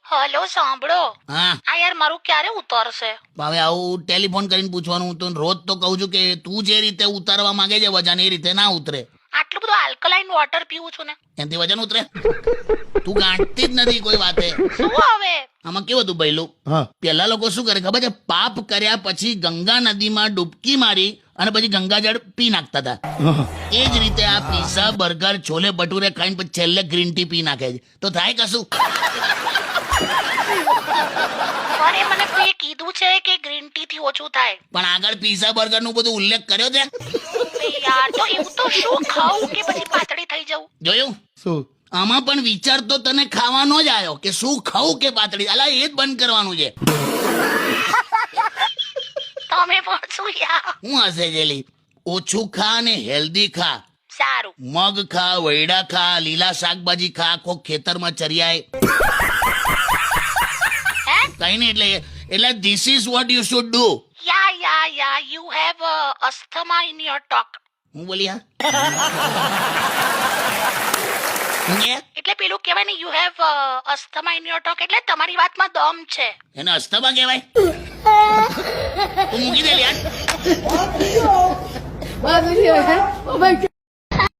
Hello સાંભળો. હા આ યાર મારું ક્યારે ઉતરશે? હવે આવું ટેલિફોન કરીને પૂછવાનું, હું તો રોજ તો કહું છું કે તું જે રીતે ઉતારવા માંગે છે વજન એ રીતે ના ઉતરે. આટલું બધું આલ્કલાઇન વોટર પીવું છું ને. એનાથી વજન ઉતરે? તું ગાંઠતી જ નથી કોઈ વાતે. શું હવે? આમાં કેવું હતું પહેલું, પેલા લોકો શું કરે ખબર છે? પાપ કર્યા પછી ગંગા નદીમાં ડૂબકી મારી અને પછી ગંગાજળ પી નાખતા હતા. એ જ રીતે આ પીઝા, બર્ગર, છોલે ભટુરે ખાઈને પછી છેલ્લે ગ્રીન ટી પી નાખે છે. તો થાય કશું? અરે મને કોઈ કીધું છે કે ગ્રીન ટી થી ઓછું થાય. પણ આગળ પીઝા બર્ગર નું બધું ઉલ્લેખ કર્યો છે. એ યાર તો એવું તો શું ખાવું કે પછી પાતળી થઈ જવું? જોયું? શું? આમાં પણ વિચાર તો તને ખાવાનો જ આવ્યો કે શું ખાવું કે પાતળી. અલા એ જ બંધ કરવાનું છે. તમે પણ શું યાર? હું હશે જેલી? ઓછું ખા ને હેલ્ધી ખા. સારું. મગ ખા, વૈડા ખા, લીલા શાકભાજી ખા, કોક ખેતરમાં ચરિયાય. હે? કઈ નહીં, એટલે this is what you should do. Yeah you have asthma in your talk. હું બોલી હા? હું કે? એટલે પેલું કહેવાય ને you have asthma in your talk, એટલે તમારી વાતમાં દમ છે. એને અસ્થમા કહેવાય? તું મૂકી દે યાર. Oh my God.